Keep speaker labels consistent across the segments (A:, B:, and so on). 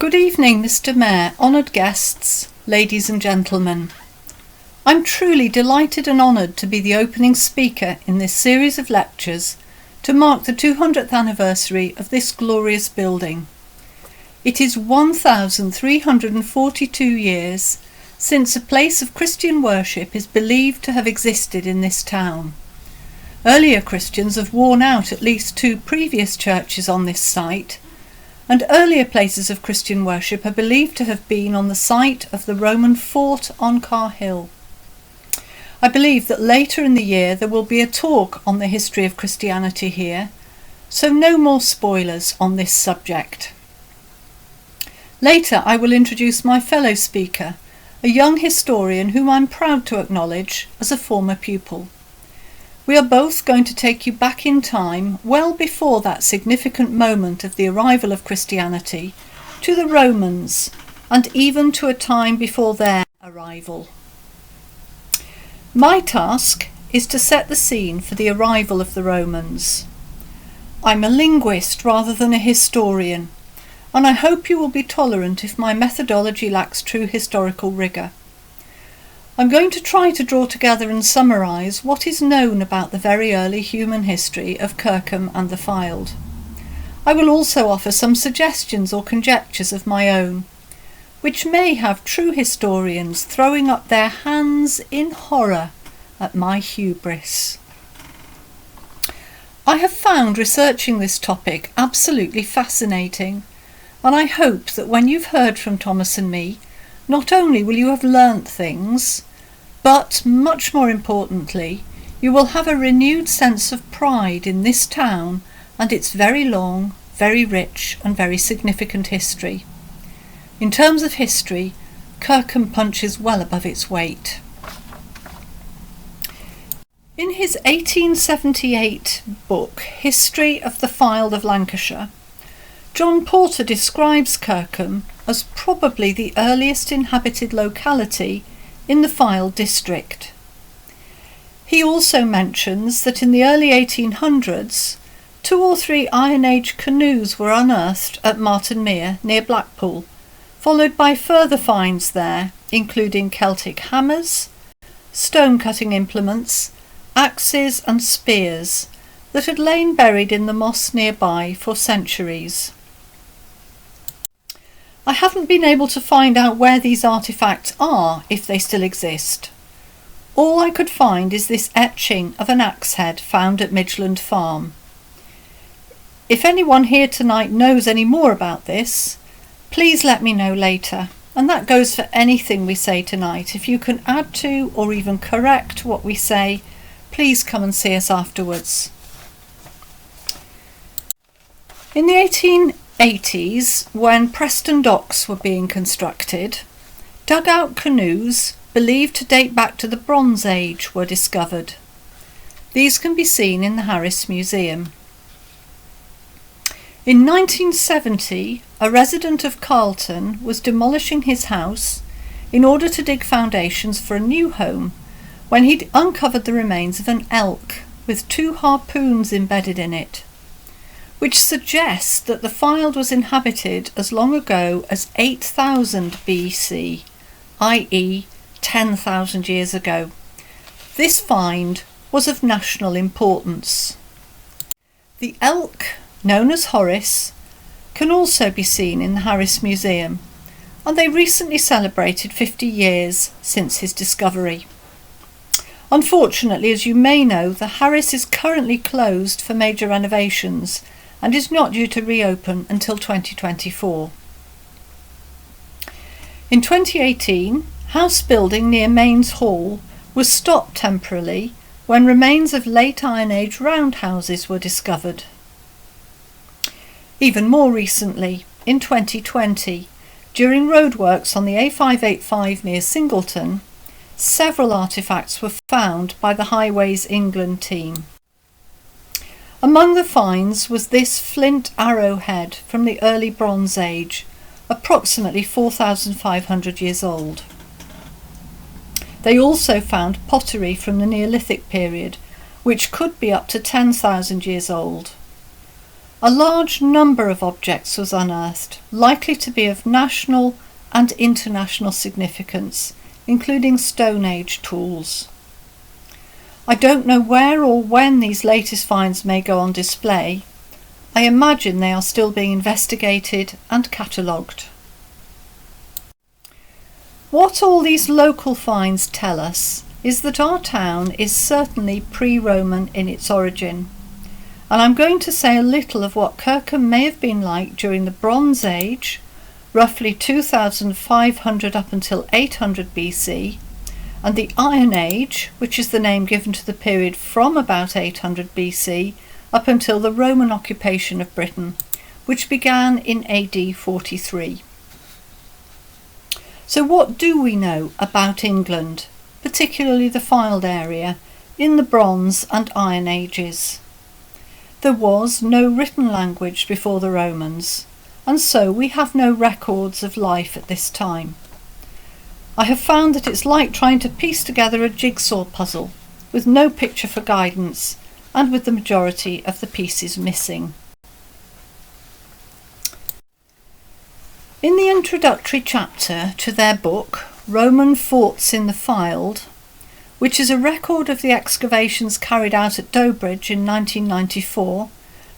A: Good evening, Mr. Mayor, honoured guests, ladies and gentlemen. I'm truly delighted and honoured to be the opening speaker in this series of lectures to mark the 200th anniversary of this glorious building. It is 1,342 years since a place of Christian worship is believed to have existed in this town. Earlier Christians have worn out at least 2 previous churches on this site, and earlier places of Christian worship are believed to have been on the site of the Roman fort on Car Hill. I believe that later in the year there will be a talk on the history of Christianity here, so no more spoilers on this subject. Later I will introduce my fellow speaker, a young historian whom I'm proud to acknowledge as a former pupil. We are both going to take you back in time, well before that significant moment of the arrival of Christianity, to the Romans, and even to a time before their arrival. My task is to set the scene for the arrival of the Romans. I'm a linguist rather than a historian, and I hope you will be tolerant if my methodology lacks true historical rigour. I'm going to try to draw together and summarise what is known about the very early human history of Kirkham and the Fylde. I will also offer some suggestions or conjectures of my own, which may have true historians throwing up their hands in horror at my hubris. I have found researching this topic absolutely fascinating, and I hope that when you've heard from Thomas and me, not only will you have learnt things, but, much more importantly, you will have a renewed sense of pride in this town and its very long, very rich and very significant history. In terms of history, Kirkham punches well above its weight. In his 1878 book, History of the Fylde of Lancashire, John Porter describes Kirkham as probably the earliest inhabited locality in the Fylde district. He also mentions that in the early 1800s, 2 or 3 Iron Age canoes were unearthed at Marton Mere near Blackpool, followed by further finds there, including Celtic hammers, stone-cutting implements, axes and spears that had lain buried in the moss nearby for centuries. I haven't been able to find out where these artefacts are, if they still exist. All I could find is this etching of an axe head found at Midgeland Farm. If anyone here tonight knows any more about this, please let me know later, and that goes for anything we say tonight. If you can add to or even correct what we say, please come and see us afterwards. In the 1880s, when Preston docks were being constructed, dugout canoes believed to date back to the Bronze Age were discovered. These can be seen in the Harris Museum. In 1970, a resident of Carlton was demolishing his house in order to dig foundations for a new home when he'd uncovered the remains of an elk with 2 harpoons embedded in it, which suggests that the Fylde was inhabited as long ago as 8000 BC, i.e. 10,000 years ago. This find was of national importance. The elk, known as Horace, can also be seen in the Harris Museum, and they recently celebrated 50 years since his discovery. Unfortunately, as you may know, the Harris is currently closed for major renovations and is not due to reopen until 2024. In 2018, house building near Mains Hall was stopped temporarily when remains of late Iron Age roundhouses were discovered. Even more recently, in 2020, during roadworks on the A585 near Singleton, several artefacts were found by the Highways England team. Among the finds was this flint arrowhead from the early Bronze Age, approximately 4,500 years old. They also found pottery from the Neolithic period, which could be up to 10,000 years old. A large number of objects was unearthed, likely to be of national and international significance, including Stone Age tools. I don't know where or when these latest finds may go on display. I imagine they are still being investigated and catalogued. What all these local finds tell us is that our town is certainly pre-Roman in its origin, and I'm going to say a little of what Kirkham may have been like during the Bronze Age, roughly 2500 up until 800 BC, and the Iron Age, which is the name given to the period from about 800 BC up until the Roman occupation of Britain, which began in AD 43. So what do we know about England, particularly the Fylde area, in the Bronze and Iron Ages? There was no written language before the Romans, and so we have no records of life at this time. I have found that it's like trying to piece together a jigsaw puzzle, with no picture for guidance, and with the majority of the pieces missing. In the introductory chapter to their book, Roman Forts in the Fylde, which is a record of the excavations carried out at Dobrich in 1994,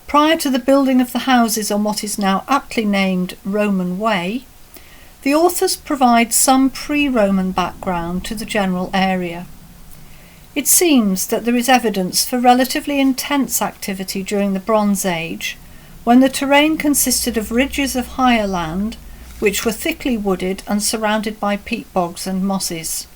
A: prior to the building of the houses on what is now aptly named Roman Way, the authors provide some pre-Roman background to the general area. It seems that there is evidence for relatively intense activity during the Bronze Age, when the terrain consisted of ridges of higher land, which were thickly wooded and surrounded by peat bogs and mosses.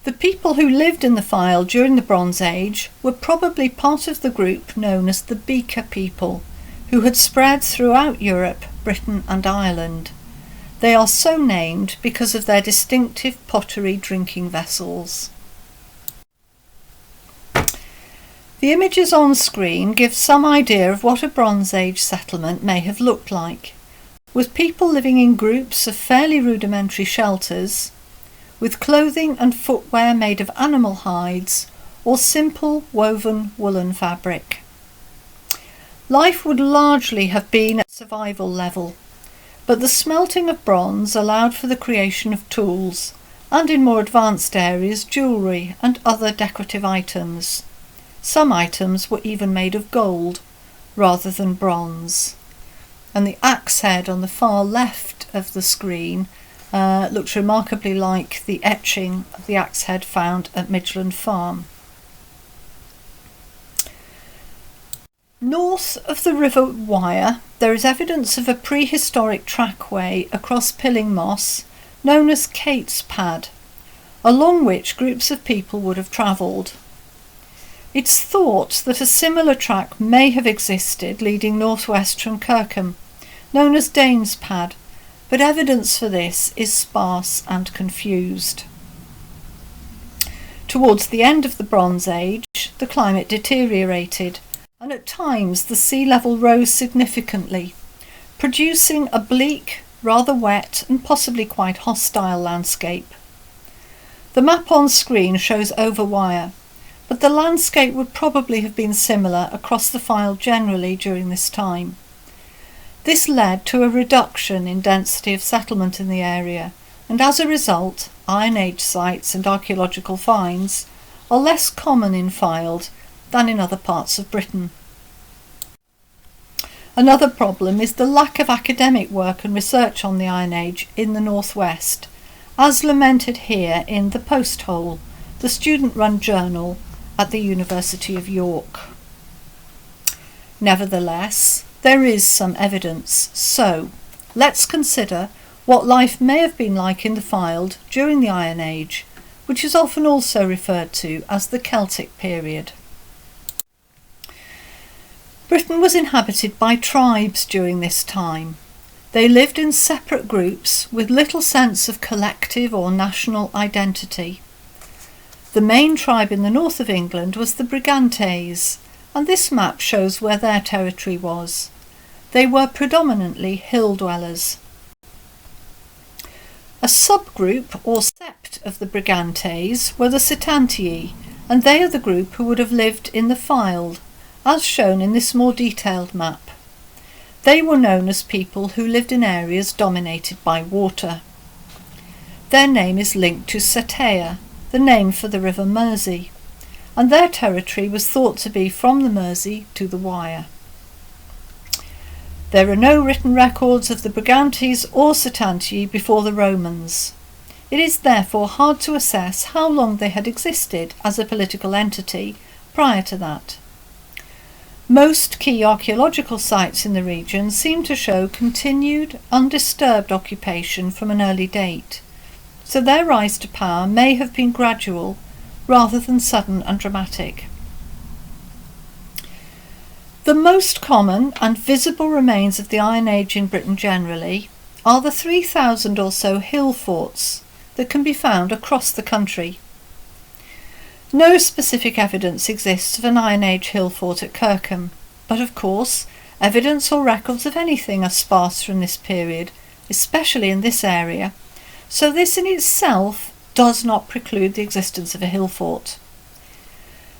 A: The people who lived in the Fylde during the Bronze Age were probably part of the group known as the Beaker people, who had spread throughout Europe, Britain and Ireland. They are so named because of their distinctive pottery drinking vessels. The images on screen give some idea of what a Bronze Age settlement may have looked like, with people living in groups of fairly rudimentary shelters, with clothing and footwear made of animal hides or simple woven woolen fabric. Life would largely have been at survival level, but the smelting of bronze allowed for the creation of tools, and in more advanced areas jewellery and other decorative items. Some items were even made of gold rather than bronze. And the axe head on the far left of the screen looks remarkably like the etching of the axe head found at Midland Farm. North of the River Wyre, there is evidence of a prehistoric trackway across Pilling Moss, known as Kate's Pad, along which groups of people would have travelled. It's thought that a similar track may have existed leading northwest from Kirkham, known as Danes Pad, but evidence for this is sparse and confused. Towards the end of the Bronze Age, the climate deteriorated, and at times the sea level rose significantly, producing a bleak, rather wet and possibly quite hostile landscape. The map on screen shows Over Wyre, but the landscape would probably have been similar across the Fylde generally during this time. This led to a reduction in density of settlement in the area, and as a result, Iron Age sites and archaeological finds are less common in Fylde than in other parts of Britain. Another problem is the lack of academic work and research on the Iron Age in the northwest, as lamented here in The Post Hole, the student-run journal at the University of York. Nevertheless, there is some evidence, so let's consider what life may have been like in the Fylde during the Iron Age, which is often also referred to as the Celtic period. Britain was inhabited by tribes during this time. They lived in separate groups with little sense of collective or national identity. The main tribe in the north of England was the Brigantes, and this map shows where their territory was. They were predominantly hill dwellers. A subgroup or sept of the Brigantes were the Setantii, and they are the group who would have lived in the Fylde, as shown in this more detailed map. They were known as people who lived in areas dominated by water. Their name is linked to Setea, the name for the River Mersey, and their territory was thought to be from the Mersey to the Wyre. There are no written records of the Brigantes or Setantii before the Romans. It is therefore hard to assess how long they had existed as a political entity prior to that. Most key archaeological sites in the region seem to show continued, undisturbed occupation from an early date, so their rise to power may have been gradual rather than sudden and dramatic. The most common and visible remains of the Iron Age in Britain generally are the 3,000 or so hill forts that can be found across the country. No specific evidence exists of an Iron Age hill fort at Kirkham, but of course evidence or records of anything are sparse from this period, especially in this area, so this in itself does not preclude the existence of a hill fort.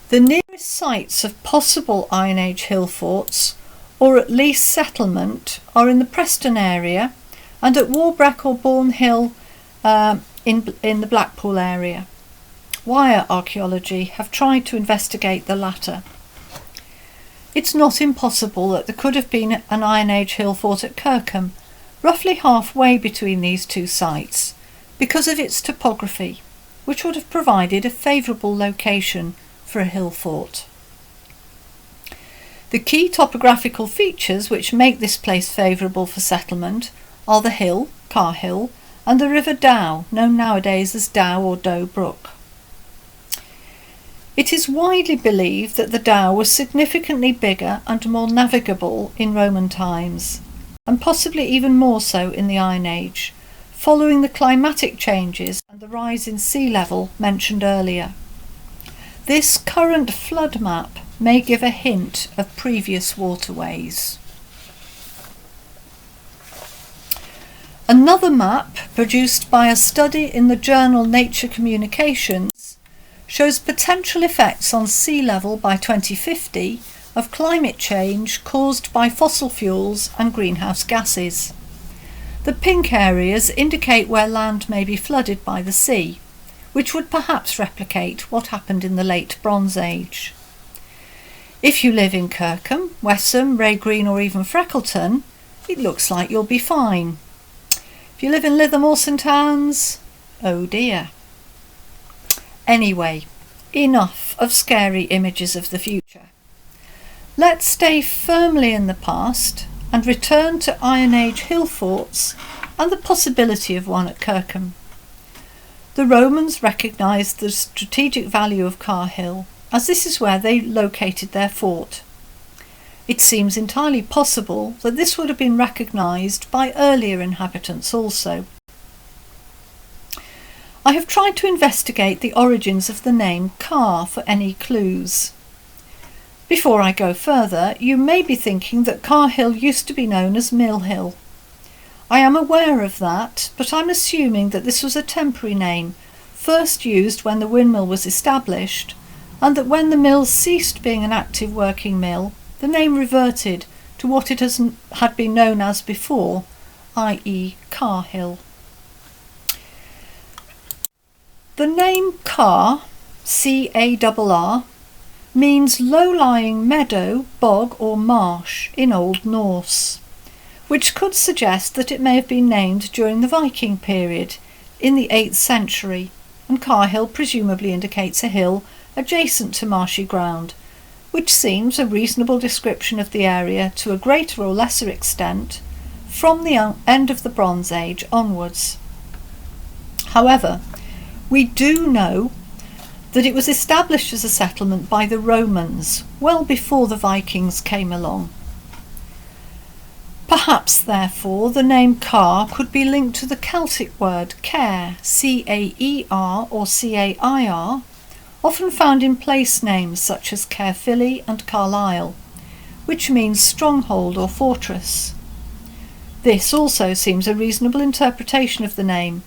A: The nearest sites of possible Iron Age hill forts, or at least settlement, are in the Preston area and at Warbreck or Bourne Hill in the Blackpool area. Wyre archaeology have tried to investigate the latter. It's not impossible that there could have been an Iron Age hill fort at Kirkham, roughly halfway between these two sites, because of its topography, which would have provided a favourable location for a hill fort. The key topographical features which make this place favourable for settlement are the hill, Carr Hill, and the River Dow, known nowadays as Dow or Doe Brook. It is widely believed that the Dow was significantly bigger and more navigable in Roman times, and possibly even more so in the Iron Age, following the climatic changes and the rise in sea level mentioned earlier. This current flood map may give a hint of previous waterways. Another map, produced by a study in the journal Nature Communications, shows potential effects on sea level by 2050 of climate change caused by fossil fuels and greenhouse gases. The pink areas indicate where land may be flooded by the sea, which would perhaps replicate what happened in the late Bronze Age. If you live in Kirkham, Wesham, Ray Green or even Freckleton, it looks like you'll be fine. If you live in Lytham or St Anne's, oh dear. Anyway, enough of scary images of the future. Let's stay firmly in the past and return to Iron Age hill forts and the possibility of one at Kirkham. The Romans recognised the strategic value of Carr Hill, as this is where they located their fort. It seems entirely possible that this would have been recognised by earlier inhabitants also. I have tried to investigate the origins of the name Carr for any clues. Before I go further, you may be thinking that Carr Hill used to be known as Mill Hill. I am aware of that, but I'm assuming that this was a temporary name, first used when the windmill was established, and that when the mill ceased being an active working mill, the name reverted to what it had been known as before, i.e. Carr Hill. The name Carr, C-A-R-R, means low-lying meadow, bog or marsh in Old Norse, which could suggest that it may have been named during the Viking period in the 8th century, and Carr Hill presumably indicates a hill adjacent to marshy ground, which seems a reasonable description of the area to a greater or lesser extent from the end of the Bronze Age onwards. However, we do know that it was established as a settlement by the Romans well before the Vikings came along. Perhaps, therefore, the name Carr could be linked to the Celtic word care, C-A-E-R or C-A-I-R, often found in place names such as Caerphilly and Carlisle, which means stronghold or fortress. This also seems a reasonable interpretation of the name,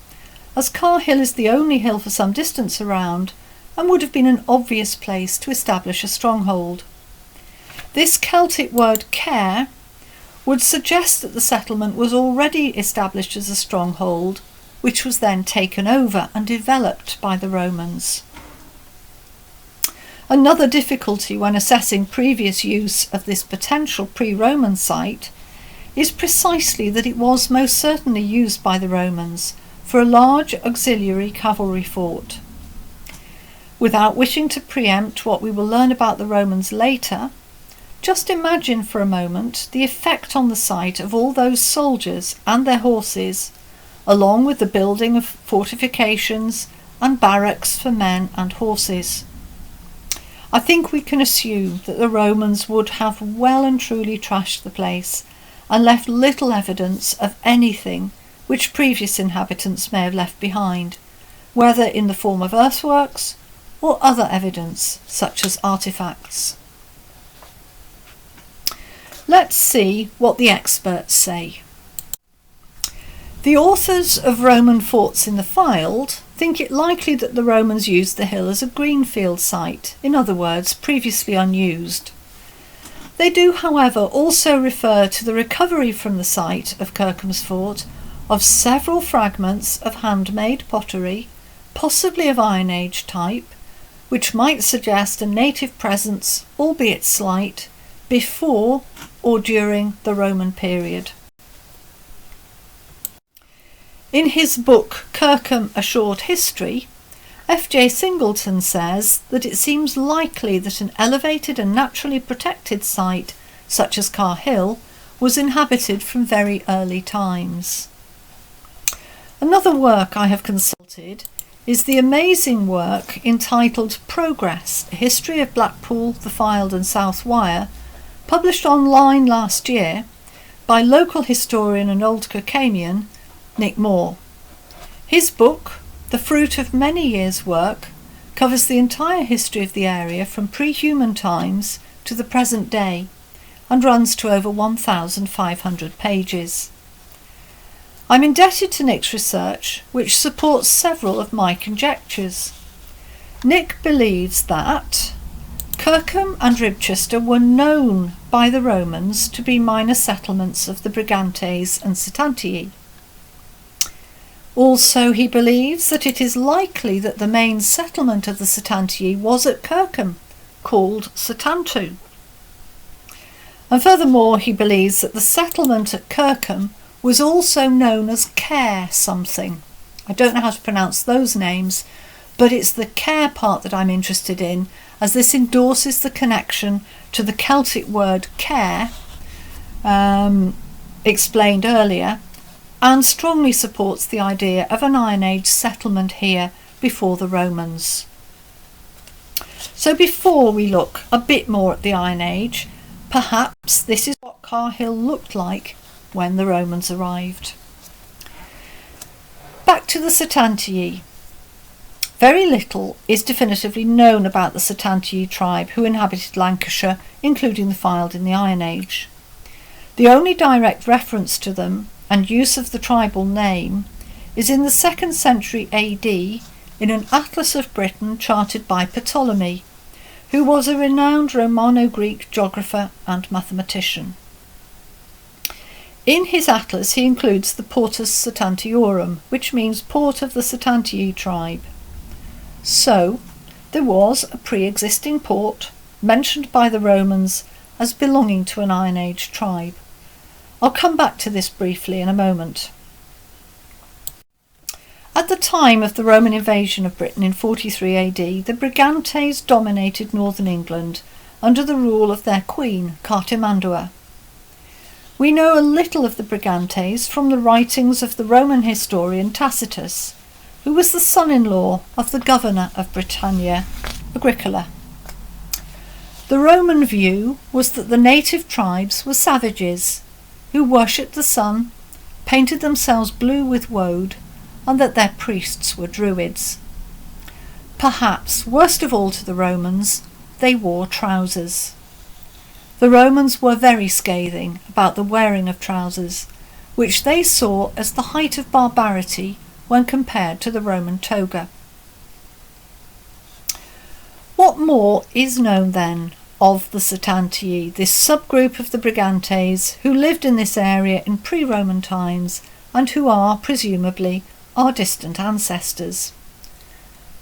A: as Carr Hill is the only hill for some distance around and would have been an obvious place to establish a stronghold. This Celtic word care would suggest that the settlement was already established as a stronghold, which was then taken over and developed by the Romans. Another difficulty when assessing previous use of this potential pre-Roman site is precisely that it was most certainly used by the Romans for a large auxiliary cavalry fort. Without wishing to preempt what we will learn about the Romans later, just imagine for a moment the effect on the site of all those soldiers and their horses, along with the building of fortifications and barracks for men and horses. I think we can assume that the Romans would have well and truly trashed the place and left little evidence of anything which previous inhabitants may have left behind, whether in the form of earthworks or other evidence such as artefacts. Let's see what the experts say. The authors of Roman forts in the Fylde think it likely that the Romans used the hill as a greenfield site, in other words, previously unused. They do, however, also refer to the recovery from the site of Kirkham's fort of several fragments of handmade pottery, possibly of Iron Age type, which might suggest a native presence, albeit slight, before or during the Roman period. In his book Kirkham, A Short History, F.J. Singleton says that it seems likely that an elevated and naturally protected site, such as Car Hill, was inhabited from very early times. Another work I have consulted is the amazing work entitled Progress, A History of Blackpool, the Fylde and South Wyre, published online last year by local historian and Old Kirkhamian Nick Moore. His book, the fruit of many years' work, covers the entire history of the area from pre-human times to the present day and runs to over 1,500 pages. I'm indebted to Nick's research, which supports several of my conjectures. Nick believes that Kirkham and Ribchester were known by the Romans to be minor settlements of the Brigantes and Setantii. Also, he believes that it is likely that the main settlement of the Setantii was at Kirkham, called Setantu. And furthermore, he believes that the settlement at Kirkham was also known as Care something. I don't know how to pronounce those names, but it's the Care part that I'm interested in, as this endorses the connection to the Celtic word care, explained earlier, and strongly supports the idea of an Iron Age settlement here before the Romans. So before we look a bit more at the Iron Age, perhaps this is what Car Hill looked like when the Romans arrived. Back to the Setantii. Very little is definitively known about the Setantii tribe who inhabited Lancashire, including the Fylde in the Iron Age. The only direct reference to them and use of the tribal name is in the 2nd century AD in an Atlas of Britain charted by Ptolemy, who was a renowned Romano-Greek geographer and mathematician. In his atlas he includes the Portus Setantiorum, which means port of the Setantii tribe. So, there was a pre-existing port mentioned by the Romans as belonging to an Iron Age tribe. I'll come back to this briefly in a moment. At the time of the Roman invasion of Britain in 43 AD, the Brigantes dominated northern England under the rule of their queen, Cartimandua. We know a little of the Brigantes from the writings of the Roman historian Tacitus, who was the son-in-law of the governor of Britannia, Agricola. The Roman view was that the native tribes were savages, who worshipped the sun, painted themselves blue with woad, and that their priests were druids. Perhaps worst of all to the Romans, they wore trousers. The Romans were very scathing about the wearing of trousers, which they saw as the height of barbarity when compared to the Roman toga. What more is known then of the Setantii, this subgroup of the Brigantes who lived in this area in pre-Roman times and who are, presumably, our distant ancestors.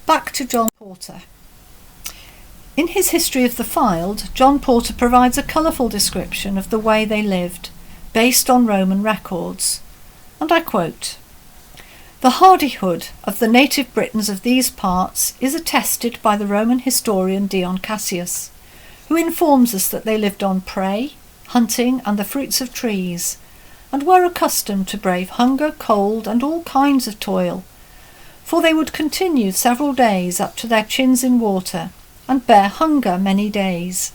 A: Back to John Porter. In his History of the Fylde, John Porter provides a colourful description of the way they lived, based on Roman records, and I quote, "The hardihood of the native Britons of these parts is attested by the Roman historian Dion Cassius, who informs us that they lived on prey, hunting, and the fruits of trees, and were accustomed to brave hunger, cold, and all kinds of toil, for they would continue several days up to their chins in water, and bear hunger many days.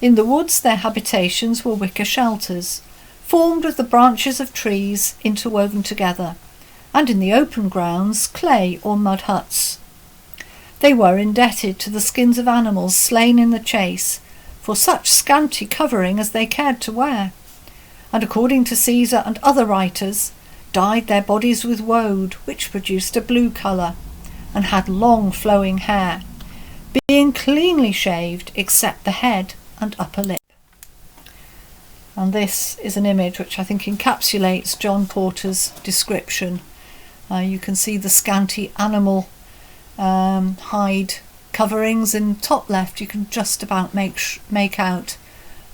A: In the woods their habitations were wicker shelters, formed of the branches of trees interwoven together, and in the open grounds clay or mud huts. They were indebted to the skins of animals slain in the chase, for such scanty covering as they cared to wear, and according to Caesar and other writers, dyed their bodies with woad, which produced a blue colour, and had long flowing hair, being cleanly shaved except the head and upper lip." And this is an image which I think encapsulates John Porter's description. You can see the scanty animal hide coverings. In top left you can just about make out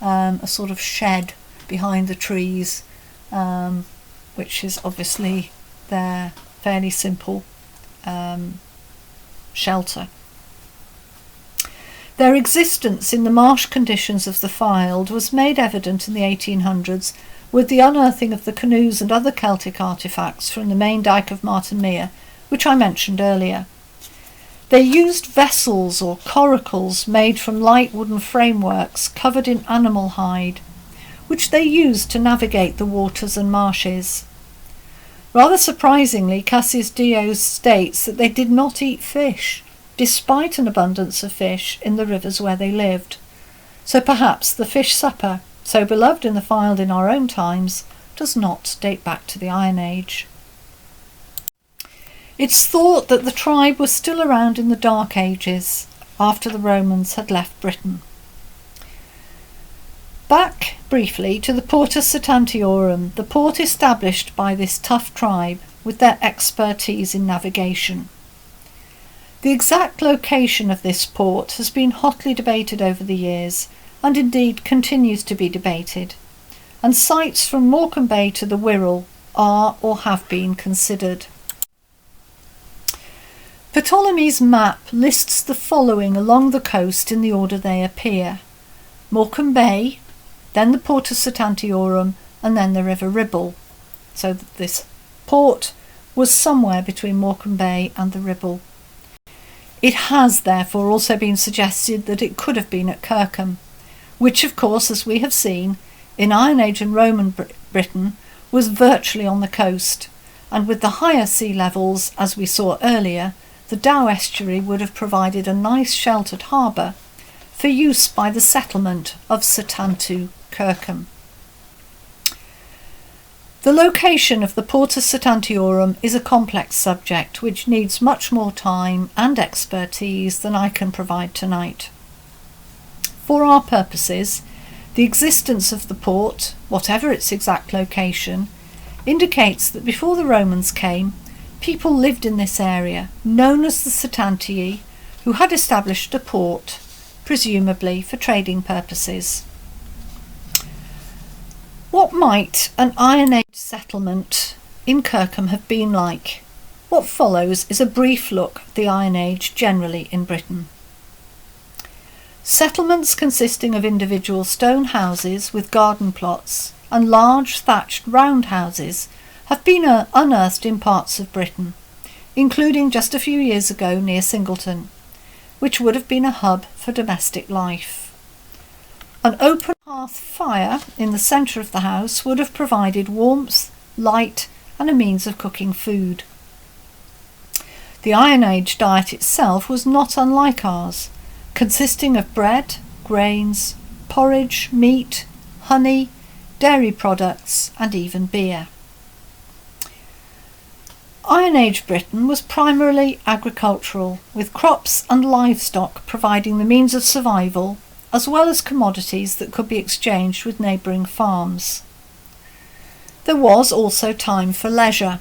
A: a sort of shed behind the trees, which is obviously their fairly simple shelter. Their existence in the marsh conditions of the Fylde was made evident in the 1800s with the unearthing of the canoes and other Celtic artefacts from the main dyke of Martinmere, which I mentioned earlier. They used vessels or coracles made from light wooden frameworks covered in animal hide, which they used to navigate the waters and marshes. Rather surprisingly, Cassius Dio states that they did not eat fish, despite an abundance of fish in the rivers where they lived. So perhaps the fish supper, so beloved in the Fylde in our own times, does not date back to the Iron Age. It's thought that the tribe was still around in the Dark Ages, after the Romans had left Britain. Back, briefly, to the Portus Setantiorum, the port established by this tough tribe with their expertise in navigation. The exact location of this port has been hotly debated over the years, and indeed continues to be debated, and sites from Morecambe Bay to the Wirral are or have been considered. Ptolemy's map lists the following along the coast in the order they appear: Morecambe Bay, then the Portus Setantiorum, and then the River Ribble, so that this port was somewhere between Morecambe Bay and the Ribble. It has therefore also been suggested that it could have been at Kirkham, which of course, as we have seen, in Iron Age and Roman Britain was virtually on the coast, and with the higher sea levels, as we saw earlier, the Dow estuary would have provided a nice sheltered harbour for use by the settlement of Setantu Kirkham. The location of the Portus Setantiorum is a complex subject which needs much more time and expertise than I can provide tonight. For our purposes, the existence of the port, whatever its exact location, indicates that before the Romans came, people lived in this area, known as the Setantii, who had established a port, presumably for trading purposes. What might an Iron Age settlement in Kirkham have been like? What follows is a brief look at the Iron Age generally in Britain. Settlements consisting of individual stone houses with garden plots and large thatched round houses have been unearthed in parts of Britain, including just a few years ago near Singleton, which would have been a hub for domestic life. An open hearth fire in the centre of the house would have provided warmth, light, and a means of cooking food. The Iron Age diet itself was not unlike ours, consisting of bread, grains, porridge, meat, honey, dairy products, and even beer. Iron Age Britain was primarily agricultural, with crops and livestock providing the means of survival as well as commodities that could be exchanged with neighbouring farms. There was also time for leisure.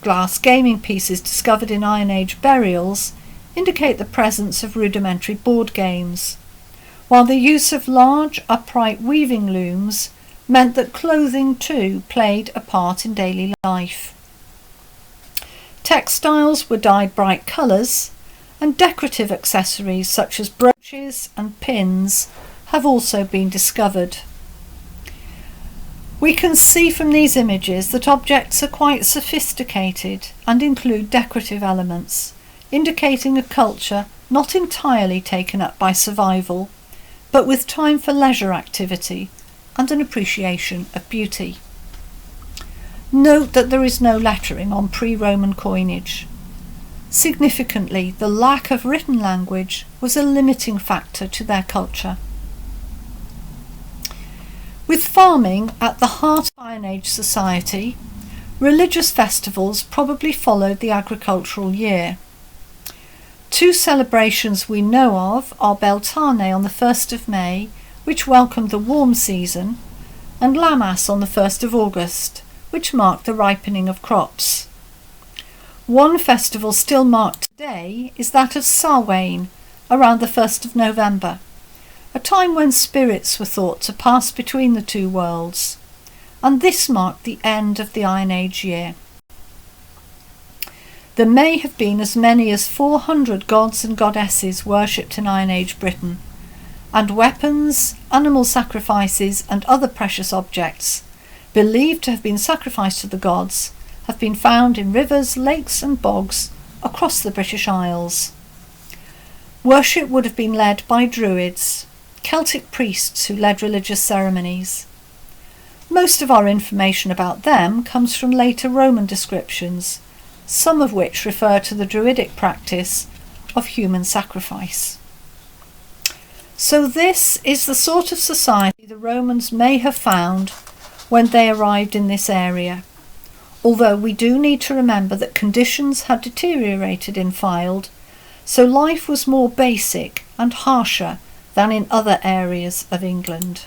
A: Glass gaming pieces discovered in Iron Age burials indicate the presence of rudimentary board games, while the use of large upright weaving looms meant that clothing too played a part in daily life. Textiles were dyed bright colours, and decorative accessories such as brooches and pins have also been discovered. We can see from these images that objects are quite sophisticated and include decorative elements, indicating a culture not entirely taken up by survival, but with time for leisure activity and an appreciation of beauty. Note that there is no lettering on pre-Roman coinage. Significantly, the lack of written language was a limiting factor to their culture. With farming at the heart of Iron Age society, religious festivals probably followed the agricultural year. Two celebrations we know of are Beltane on the 1st of May, which welcomed the warm season, and Lammas on the 1st of August, which marked the ripening of crops. One festival still marked today is that of Samhain, around the 1st of November, a time when spirits were thought to pass between the two worlds, and this marked the end of the Iron Age year. There may have been as many as 400 gods and goddesses worshipped in Iron Age Britain, and weapons, animal sacrifices and other precious objects, believed to have been sacrificed to the gods, have been found in rivers, lakes and bogs across the British Isles. Worship would have been led by Druids, Celtic priests who led religious ceremonies. Most of our information about them comes from later Roman descriptions, some of which refer to the Druidic practice of human sacrifice. So this is the sort of society the Romans may have found when they arrived in this area, although we do need to remember that conditions had deteriorated in Fylde, so life was more basic and harsher than in other areas of England.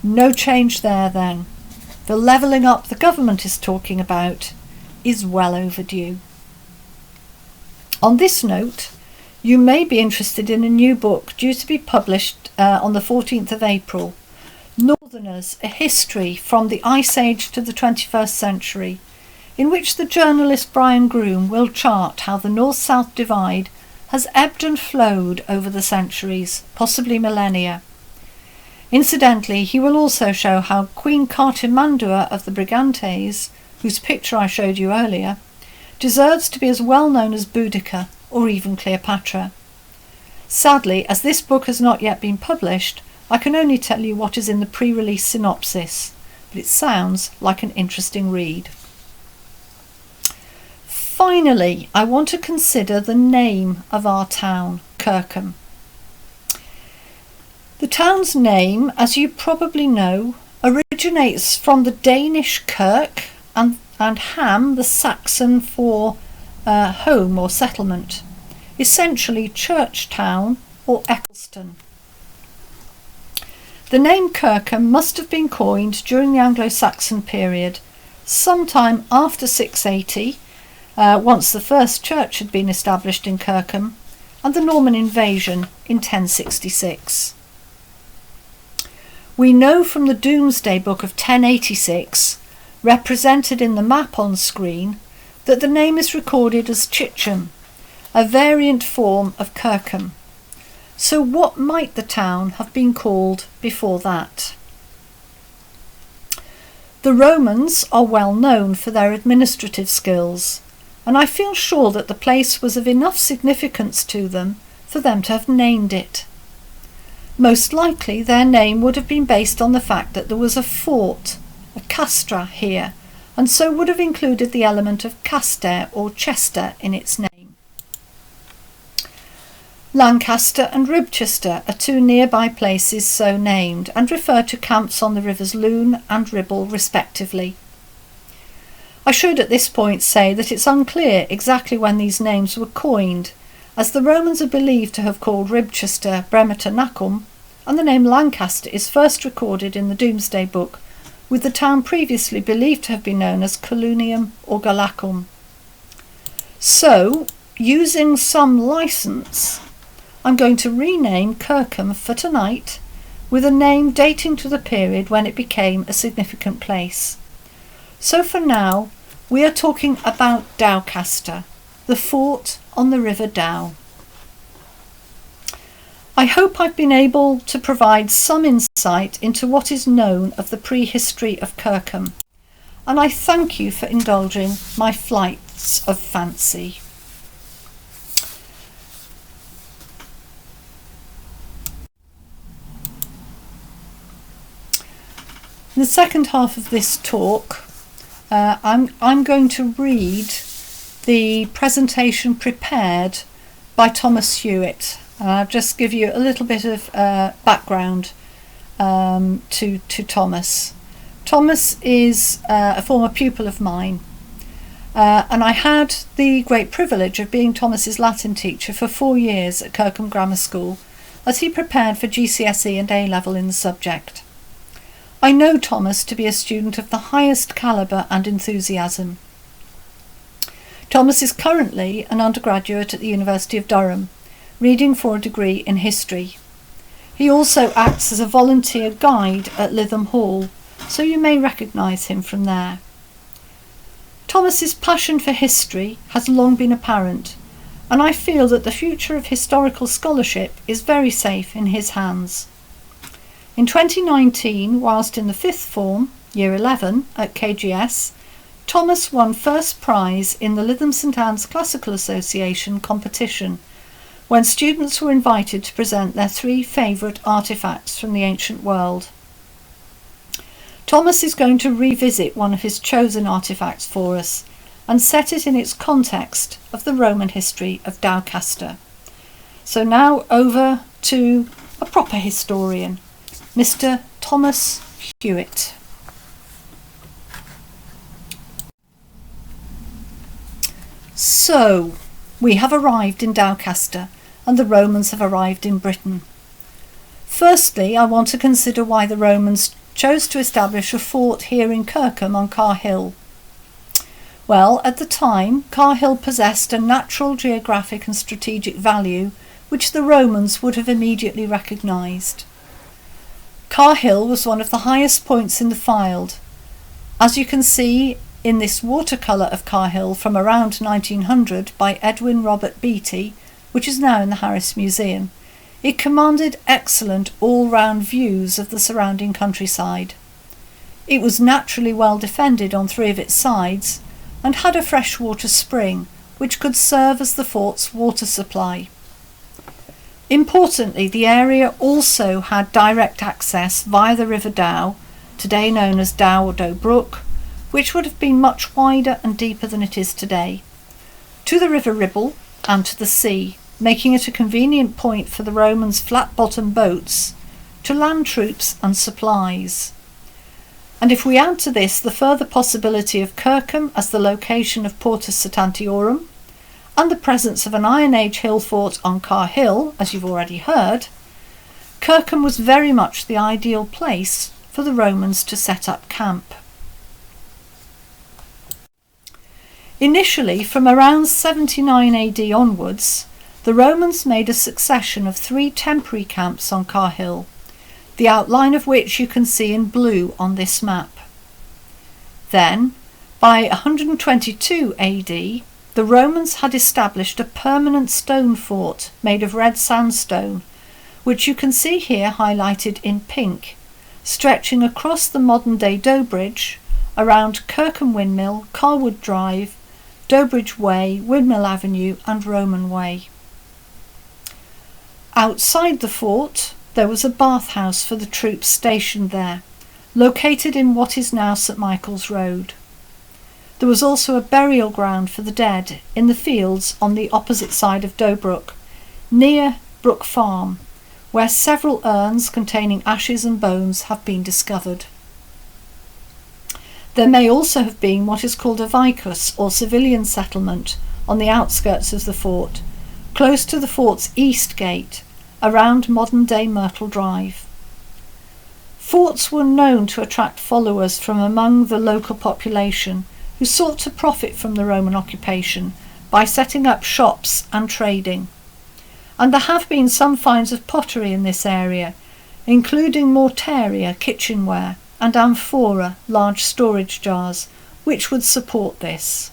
A: No change there then. The levelling up the government is talking about is well overdue. On this note, you may be interested in a new book due to be published on the 14th of April, Northerners, A History from the Ice Age to the 21st Century, in which the journalist Brian Groom will chart how the North-South divide has ebbed and flowed over the centuries, possibly millennia. Incidentally, he will also show how Queen Cartimandua of the Brigantes, whose picture I showed you earlier, deserves to be as well known as Boudica or even Cleopatra. Sadly, as this book has not yet been published, I can only tell you what is in the pre-release synopsis, but it sounds like an interesting read. Finally, I want to consider the name of our town, Kirkham. The town's name, as you probably know, originates from the Danish kirk and ham, the Saxon for home or settlement, essentially church town or Eccleston. The name Kirkham must have been coined during the Anglo-Saxon period, sometime after 680, once the first church had been established in Kirkham, and the Norman invasion in 1066. We know from the Domesday Book of 1086, represented in the map on screen, that the name is recorded as Chicham, a variant form of Kirkham. So what might the town have been called before that? The Romans are well known for their administrative skills, and I feel sure that the place was of enough significance to them for them to have named it. Most likely their name would have been based on the fact that there was a fort, a castra, here, and so would have included the element of caster or chester in its name. Lancaster and Ribchester are two nearby places so named and refer to camps on the rivers Lune and Ribble respectively. I should at this point say that it's unclear exactly when these names were coined, as the Romans are believed to have called Ribchester Bremeter Nacum, and the name Lancaster is first recorded in the Domesday Book, with the town previously believed to have been known as Colunium or Galacum. So, using some licence, I'm going to rename Kirkham for tonight with a name dating to the period when it became a significant place. So for now, we are talking about Dowcaster, the fort on the River Dow. I hope I've been able to provide some insight into what is known of the prehistory of Kirkham, and I thank you for indulging my flights of fancy. In the second half of this talk, I'm going to read the presentation prepared by Thomas Hewitt. I'll just give you a little bit of background to Thomas. Thomas is a former pupil of mine, and I had the great privilege of being Thomas's Latin teacher for 4 years at Kirkham Grammar School as he prepared for GCSE and A-level in the subject. I know Thomas to be a student of the highest calibre and enthusiasm. Thomas is currently an undergraduate at the University of Durham, reading for a degree in history. He also acts as a volunteer guide at Lytham Hall, so you may recognise him from there. Thomas's passion for history has long been apparent, and I feel that the future of historical scholarship is very safe in his hands. In 2019, whilst in the 5th form, Year 11, at KGS, Thomas won first prize in the Lytham St Anne's Classical Association competition, when students were invited to present their 3 favourite artefacts from the ancient world. Thomas is going to revisit one of his chosen artefacts for us and set it in its context of the Roman history of Dowcaster. So now over to a proper historian, Mr. Thomas Hewitt. So, we have arrived in Dowcaster, and the Romans have arrived in Britain. Firstly, I want to consider why the Romans chose to establish a fort here in Kirkham on Car Hill. Well, at the time, Car Hill possessed a natural geographic and strategic value which the Romans would have immediately recognised. Car Hill was one of the highest points in the Fylde. As you can see in this watercolour of Car Hill from around 1900 by Edwin Robert Beattie, which is now in the Harris Museum, it commanded excellent all-round views of the surrounding countryside. It was naturally well defended on 3 of its sides and had a freshwater spring which could serve as the fort's water supply. Importantly, the area also had direct access via the River Dow, today known as Dow or Dow Brook, which would have been much wider and deeper than it is today, to the River Ribble and to the sea, making it a convenient point for the Romans' flat-bottom boats to land troops and supplies. And if we add to this the further possibility of Kirkham as the location of Portus Satantiorum, and the presence of an Iron Age hill fort on Car Hill, as you've already heard, Kirkham was very much the ideal place for the Romans to set up camp. Initially, from around 79 AD onwards, the Romans made a succession of 3 temporary camps on Car Hill, the outline of which you can see in blue on this map. Then, by 122 AD, the Romans had established a permanent stone fort made of red sandstone, which you can see here highlighted in pink, stretching across the modern-day Dow Bridge, around Kirkham Windmill, Carwood Drive, Dowbridge Way, Windmill Avenue and Roman Way. Outside the fort, there was a bathhouse for the troops stationed there, located in what is now St Michael's Road. There was also a burial ground for the dead in the fields on the opposite side of Dow Brook, near Brook Farm, where several urns containing ashes and bones have been discovered. There may also have been what is called a vicus or civilian settlement on the outskirts of the fort, close to the fort's east gate, around modern-day Myrtle Drive. Forts were known to attract followers from among the local population who sought to profit from the Roman occupation by setting up shops and trading. And there have been some finds of pottery in this area, including mortaria, kitchenware, and amphora, large storage jars, which would support this.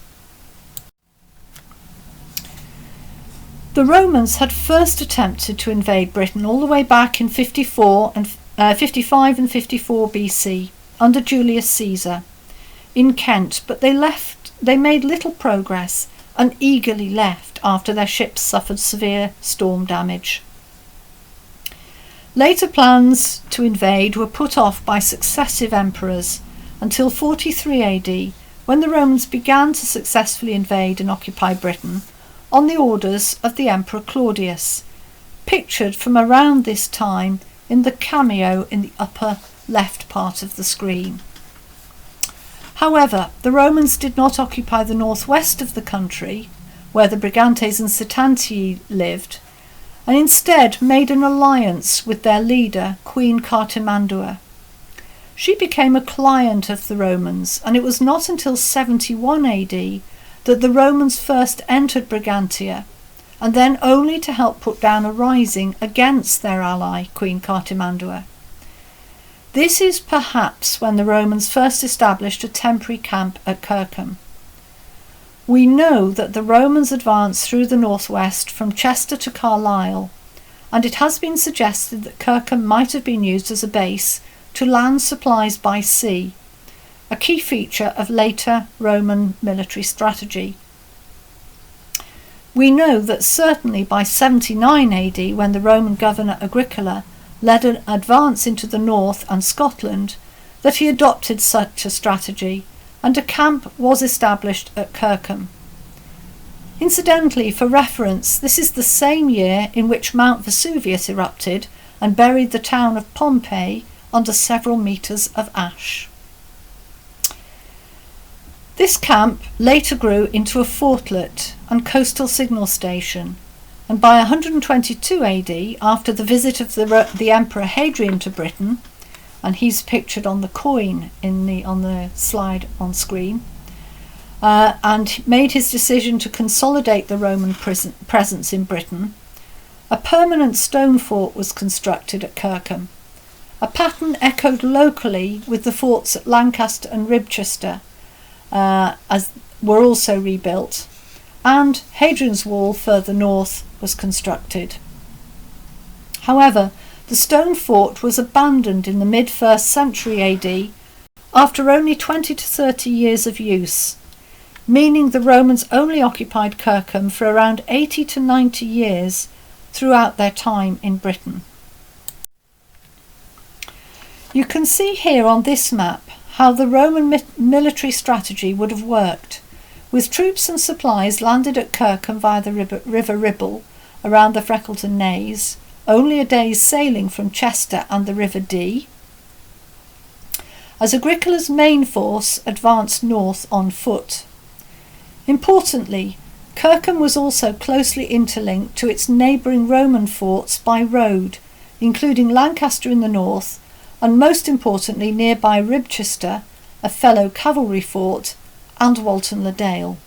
A: The Romans had first attempted to invade Britain all the way back in 55 and 54 BC under Julius Caesar in Kent, but they made little progress and eagerly left after their ships suffered severe storm damage. Later plans to invade were put off by successive emperors until 43 AD, when the Romans began to successfully invade and occupy Britain on the orders of the Emperor Claudius, pictured from around this time in the cameo in the upper left part of the screen. However, the Romans did not occupy the northwest of the country, where the Brigantes and Sitantii lived, and instead made an alliance with their leader, Queen Cartimandua. She became a client of the Romans, and it was not until 71 AD that the Romans first entered Brigantia, and then only to help put down a rising against their ally, Queen Cartimandua. This is perhaps when the Romans first established a temporary camp at Kirkham. We know that the Romans advanced through the northwest from Chester to Carlisle, and it has been suggested that Kirkham might have been used as a base to land supplies by sea, a key feature of later Roman military strategy. We know that certainly by 79 AD, when the Roman governor Agricola led an advance into the north and Scotland, that he adopted such a strategy, and a camp was established at Kirkham. Incidentally, for reference, this is the same year in which Mount Vesuvius erupted and buried the town of Pompeii under several metres of ash. This camp later grew into a fortlet and coastal signal station, and by 122 AD, after the visit of the Emperor Hadrian to Britain, and he's pictured on the coin on the slide on screen, and made his decision to consolidate the Roman presence in Britain, a permanent stone fort was constructed at Kirkham. A pattern echoed locally with the forts at Lancaster and Ribchester, as were also rebuilt, and Hadrian's Wall further north was constructed. However, the stone fort was abandoned in the mid-1st century AD after only 20 to 30 years of use, meaning the Romans only occupied Kirkham for around 80 to 90 years throughout their time in Britain. You can see here on this map how the Roman military strategy would have worked, with troops and supplies landed at Kirkham via the River Ribble around the Freckleton Naze, only a day's sailing from Chester and the River Dee, as Agricola's main force advanced north on foot. Importantly, Kirkham was also closely interlinked to its neighbouring Roman forts by road, including Lancaster in the north, and most importantly nearby Ribchester, a fellow cavalry fort, and Walton le Dale.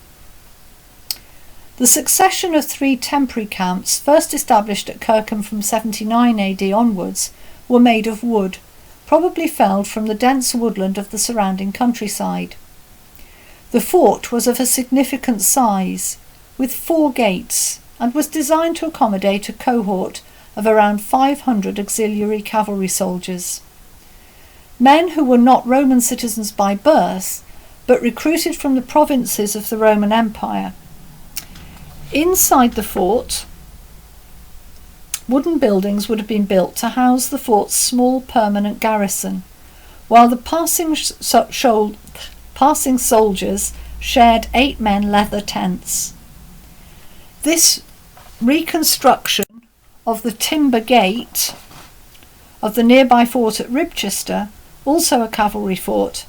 A: The succession of 3 temporary camps, first established at Kirkham from 79 AD onwards, were made of wood, probably felled from the dense woodland of the surrounding countryside. The fort was of a significant size, with 4 gates, and was designed to accommodate a cohort of around 500 auxiliary cavalry soldiers. Men who were not Roman citizens by birth, but recruited from the provinces of the Roman Empire. Inside the fort, wooden buildings would have been built to house the fort's small permanent garrison, while the passing soldiers shared 8-men leather tents. This reconstruction of the timber gate of the nearby fort at Ribchester, also a cavalry fort,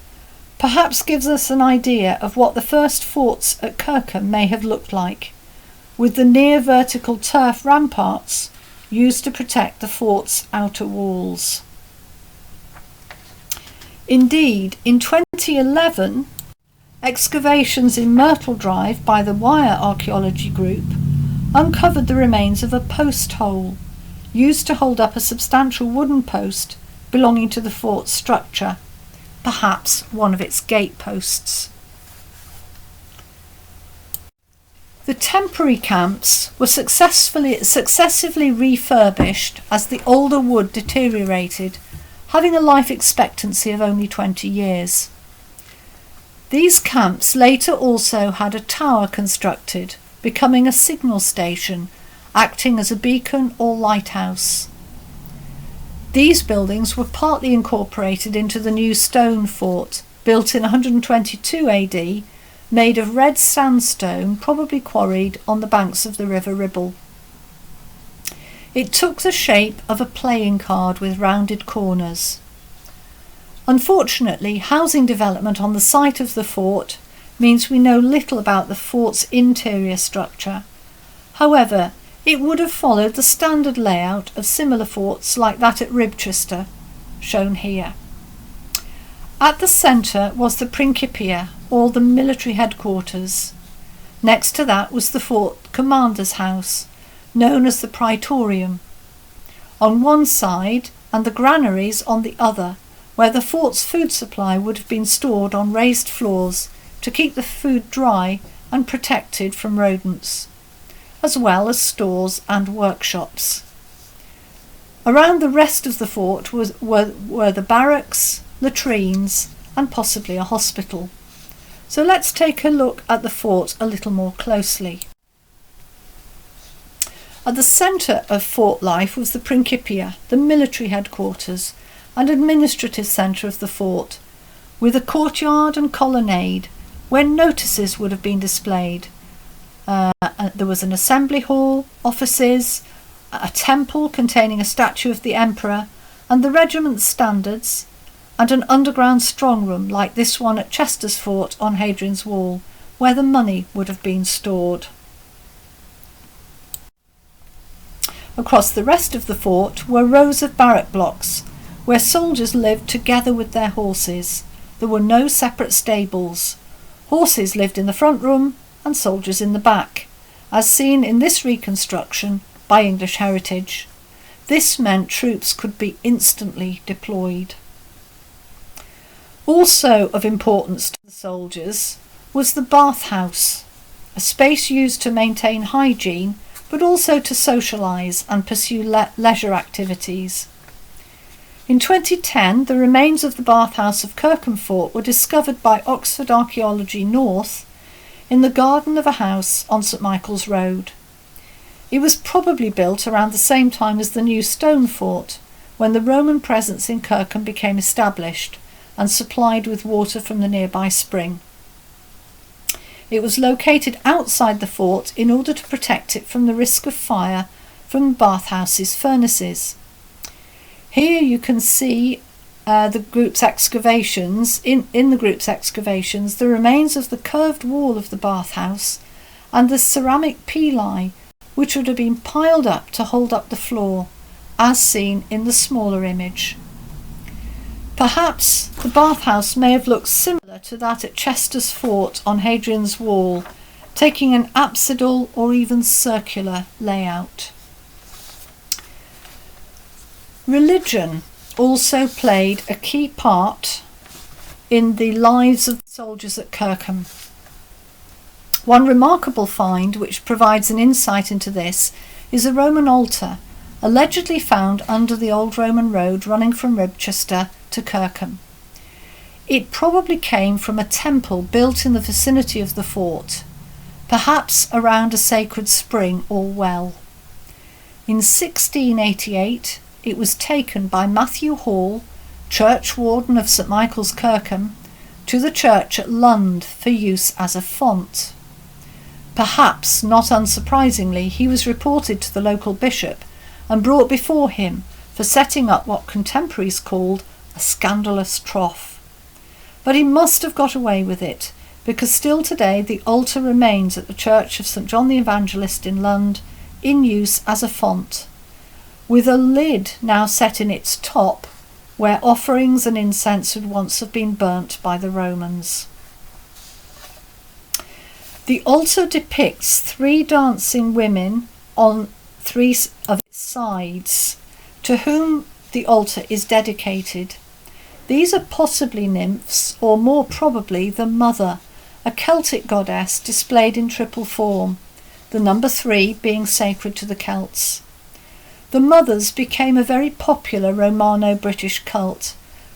A: perhaps gives us an idea of what the first forts at Kirkham may have looked like. with the near vertical turf ramparts used to protect the fort's outer walls. Indeed, in 2011, excavations in Myrtle Drive by the Wire Archaeology Group uncovered the remains of a post hole used to hold up a substantial wooden post belonging to the fort's structure, perhaps one of its gate posts. The temporary camps were successively refurbished as the older wood deteriorated, having a life expectancy of only 20 years. These camps later also had a tower constructed, becoming a signal station, acting as a beacon or lighthouse. These buildings were partly incorporated into the new stone fort, built in 122 AD, made of red sandstone probably quarried on the banks of the River Ribble. It took the shape of a playing card with rounded corners. Unfortunately, housing development on the site of the fort means we know little about the fort's interior structure. However, it would have followed the standard layout of similar forts like that at Ribchester, shown here. At the centre was the Principia, or the military headquarters. Next to that was the fort commander's house, known as the Praetorium, on one side, and the granaries on the other, where the fort's food supply would have been stored on raised floors to keep the food dry and protected from rodents, as well as stores and workshops. Around the rest of the fort were the barracks, latrines, and possibly a hospital. So let's take a look at the fort a little more closely. At the centre of fort life was the Principia, the military headquarters and administrative centre of the fort, with a courtyard and colonnade where notices would have been displayed. There was an assembly hall, offices, a temple containing a statue of the emperor and the regiment's standards, and an underground strong room like this one at Chester's Fort on Hadrian's Wall, where the money would have been stored. Across the rest of the fort were rows of barrack blocks, where soldiers lived together with their horses. There were no separate stables. Horses lived in the front room and soldiers in the back, as seen in this reconstruction by English Heritage. This meant troops could be instantly deployed. Also of importance to the soldiers was the Bathhouse, a space used to maintain hygiene but also to socialise and pursue leisure activities. In 2010, the remains of the Bathhouse of Kirkham Fort were discovered by Oxford Archaeology North in the garden of a house on St Michael's Road. It was probably built around the same time as the new stone fort, when the Roman presence in Kirkham became established and supplied with water from the nearby spring. It was located outside the fort in order to protect it from the risk of fire from the bathhouse's furnaces. Here you can see the group's excavations, in the group's excavations, the remains of the curved wall of the bathhouse and the ceramic pili, which would have been piled up to hold up the floor, as seen in the smaller image. Perhaps the bathhouse may have looked similar to that at Chester's Fort on Hadrian's Wall, taking an apsidal or even circular layout. Religion also played a key part in the lives of the soldiers at Kirkham. One remarkable find which provides an insight into this is a Roman altar, allegedly found under the old Roman road running from Ribchester to Kirkham. It probably came from a temple built in the vicinity of the fort, perhaps around a sacred spring or well. In 1688, it was taken by Matthew Hall, churchwarden of St Michael's Kirkham, to the church at Lund for use as a font. Perhaps, not unsurprisingly, he was reported to the local bishop and brought before him for setting up what contemporaries called a scandalous trough. But he must have got away with it, because still today the altar remains at the Church of St John the Evangelist in Lund in use as a font, with a lid now set in its top where offerings and incense would once have been burnt by the Romans. The altar depicts 3 dancing women on 3 of its sides, to whom the altar is dedicated. These are possibly nymphs, or more probably the Mother, a Celtic goddess displayed in triple form, the number 3 being sacred to the Celts. The Mothers became a very popular Romano-British cult,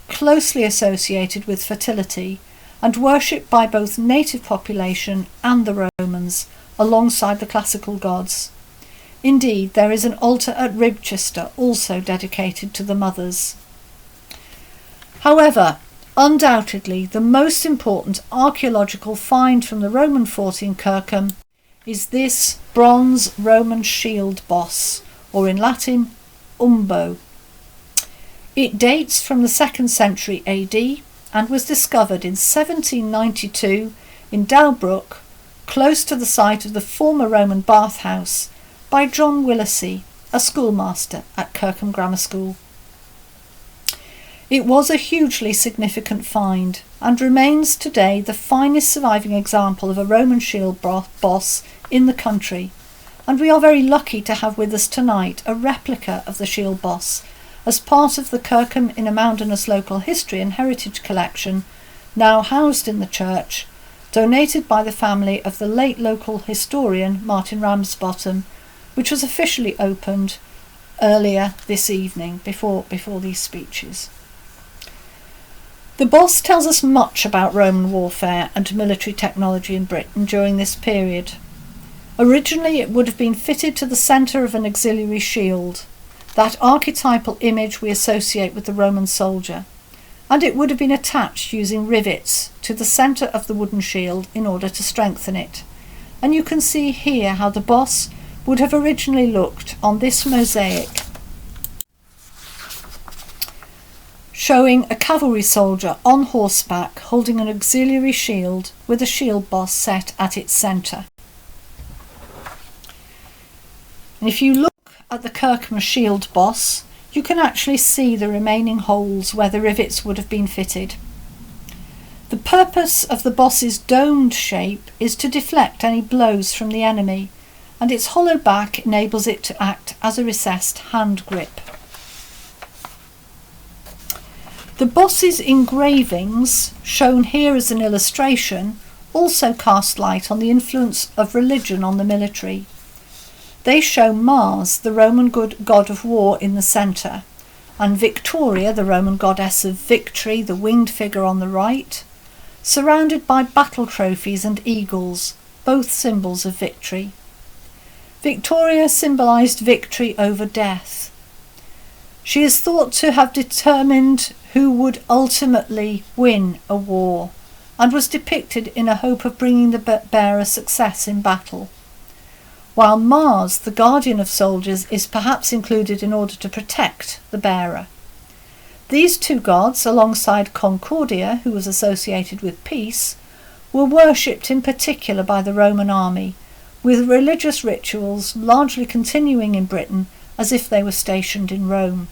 A: closely associated with fertility, and worshipped by both native population and the Romans, alongside the classical gods. Indeed, there is an altar at Ribchester also dedicated to the Mothers. However, undoubtedly the most important archaeological find from the Roman fort in Kirkham is this bronze Roman shield boss, or in Latin, umbo. It dates from the 2nd century AD and was discovered in 1792 in Dalbrook, close to the site of the former Roman Bathhouse, by John Willacy, a schoolmaster at Kirkham Grammar School. It was a hugely significant find and remains today the finest surviving example of a Roman shield boss in the country, and we are very lucky to have with us tonight a replica of the shield boss as part of the Kirkham in Amounderness Local History and Heritage Collection, now housed in the church, donated by the family of the late local historian Martin Ramsbottom, which was officially opened earlier this evening, before these speeches. The boss tells us much about Roman warfare and military technology in Britain during this period. Originally it would have been fitted to the centre of an auxiliary shield, that archetypal image we associate with the Roman soldier, and it would have been attached using rivets to the centre of the wooden shield in order to strengthen it. And you can see here how the boss would have originally looked on this mosaic, showing a cavalry soldier on horseback holding an auxiliary shield with a shield boss set at its centre. And if you look at the Kirkham shield boss, you can actually see the remaining holes where the rivets would have been fitted. The purpose of the boss's domed shape is to deflect any blows from the enemy, and its hollow back enables it to act as a recessed hand grip. The boss's engravings, shown here as an illustration, also cast light on the influence of religion on the military. They show Mars, the Roman god of war, in the centre, and Victoria, the Roman goddess of victory, the winged figure on the right, surrounded by battle trophies and eagles, both symbols of victory. Victoria symbolised victory over death. She is thought to have determined who would ultimately win a war, and was depicted in a hope of bringing the bearer success in battle, while Mars, the guardian of soldiers, is perhaps included in order to protect the bearer. These two gods, alongside Concordia, who was associated with peace, were worshipped in particular by the Roman army, with religious rituals largely continuing in Britain as if they were stationed in Rome.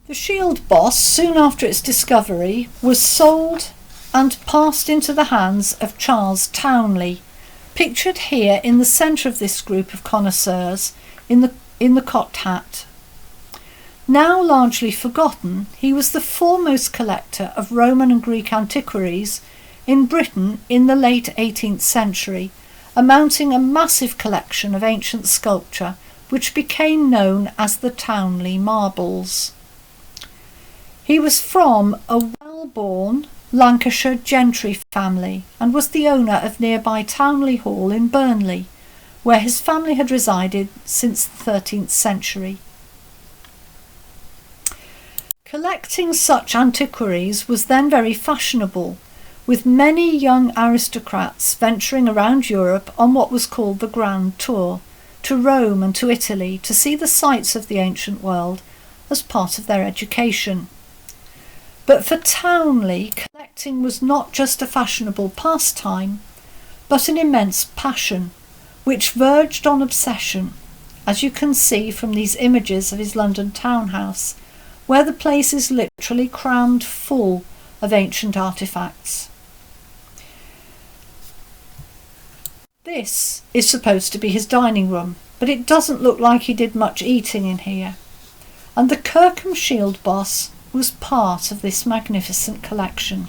A: The shield boss, soon after its discovery, was sold and passed into the hands of Charles Townley, pictured here in the centre of this group of connoisseurs in the cocked hat. Now largely forgotten, he was the foremost collector of Roman and Greek antiquities in Britain in the late 18th century, amounting a massive collection of ancient sculpture which became known as the Townley marbles. He was from a well-born Lancashire gentry family and was the owner of nearby Townley Hall in Burnley, where his family had resided since the 13th century. Collecting such antiquities was then very fashionable, with many young aristocrats venturing around Europe on what was called the Grand Tour, to Rome and to Italy to see the sights of the ancient world as part of their education. But for Townley, collecting collecting was not just a fashionable pastime, but an immense passion, which verged on obsession, as you can see from these images of his London townhouse, where the place is literally crammed full of ancient artefacts. This is supposed to be his dining room, but it doesn't look like he did much eating in here. And the Kirkham shield boss was part of this magnificent collection.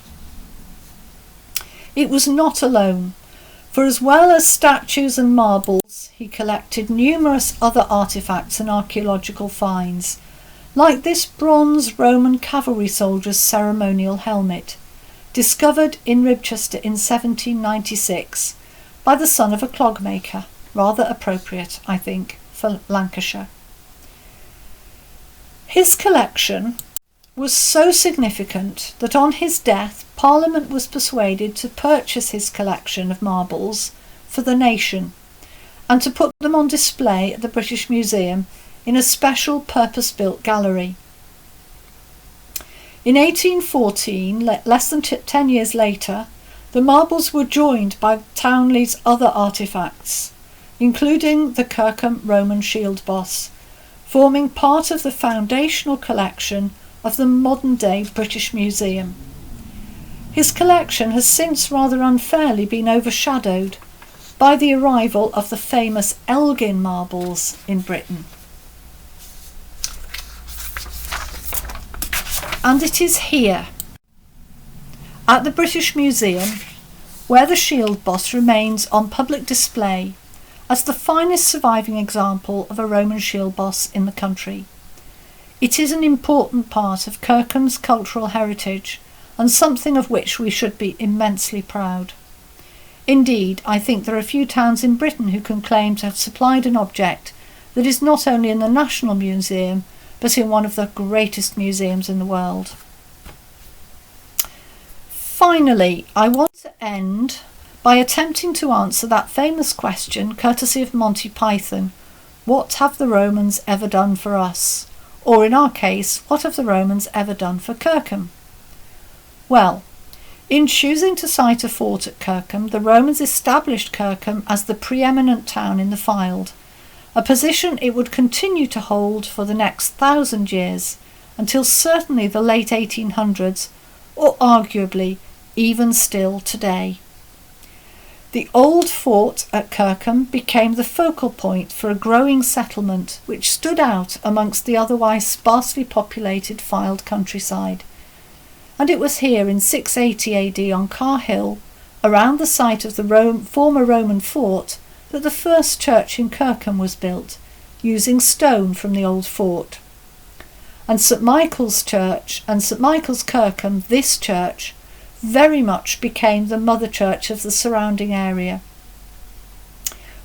A: It was not alone, for as well as statues and marbles, he collected numerous other artefacts and archaeological finds, like this bronze Roman cavalry soldier's ceremonial helmet, discovered in Ribchester in 1796 by the son of a clogmaker, rather appropriate, I think, for Lancashire. His collection was so significant that on his death Parliament was persuaded to purchase his collection of marbles for the nation and to put them on display at the British Museum in a special purpose-built gallery. In 1814, less than 10 years later, the marbles were joined by Townley's other artefacts, including the Kirkham Roman shield boss, forming part of the foundational collection of the modern-day British Museum. His collection has since rather unfairly been overshadowed by the arrival of the famous Elgin marbles in Britain. And it is here, at the British Museum, where the shield boss remains on public display as the finest surviving example of a Roman shield boss in the country. It is an important part of Kirkham's cultural heritage and something of which we should be immensely proud. Indeed, I think there are few towns in Britain who can claim to have supplied an object that is not only in the National Museum, but in one of the greatest museums in the world. Finally, I want to end by attempting to answer that famous question, courtesy of Monty Python: what have the Romans ever done for us? Or in our case, what have the Romans ever done for Kirkham? Well, in choosing to site a fort at Kirkham, the Romans established Kirkham as the preeminent town in the Fylde, a position it would continue to hold for the next 1,000 years, until certainly the late 1800s, or arguably even still today. The old fort at Kirkham became the focal point for a growing settlement which stood out amongst the otherwise sparsely populated Fylde countryside. And it was here in 680 AD on Car Hill, around the site of the former Roman fort, that the first church in Kirkham was built, using stone from the old fort. And St Michael's Church and St Michael's Kirkham, this church, very much became the mother church of the surrounding area,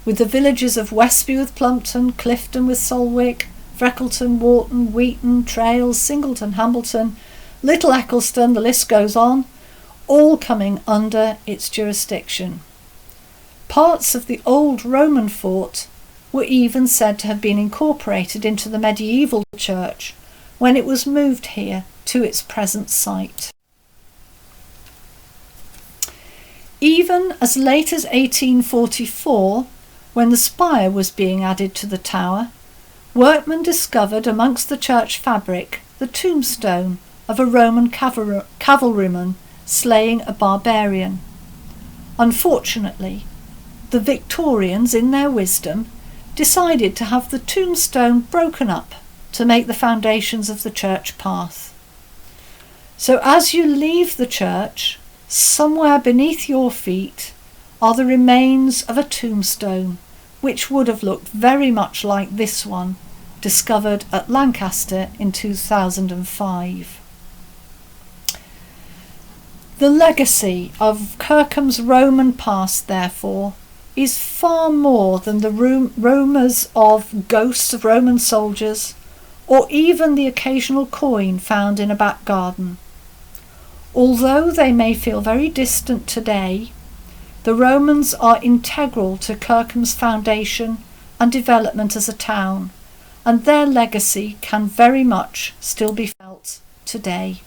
A: with the villages of Westby with Plumpton, Clifton with Solwick, Freckleton, Wharton, Wheaton, Trailes, Singleton, Hambleton, Little Eccleston, the list goes on, all coming under its jurisdiction. Parts of the old Roman fort were even said to have been incorporated into the medieval church when it was moved here to its present site. Even as late as 1844, when the spire was being added to the tower, workmen discovered amongst the church fabric the tombstone of a Roman cavalryman slaying a barbarian. Unfortunately, the Victorians, in their wisdom, decided to have the tombstone broken up to make the foundations of the church path. So as you leave the church, somewhere beneath your feet are the remains of a tombstone, which would have looked very much like this one, discovered at Lancaster in 2005. The legacy of Kirkham's Roman past, therefore, is far more than the rumours of ghosts of Roman soldiers, or even the occasional coin found in a back garden. Although they may feel very distant today, the Romans are integral to Kirkham's foundation and development as a town, and their legacy can very much still be felt today.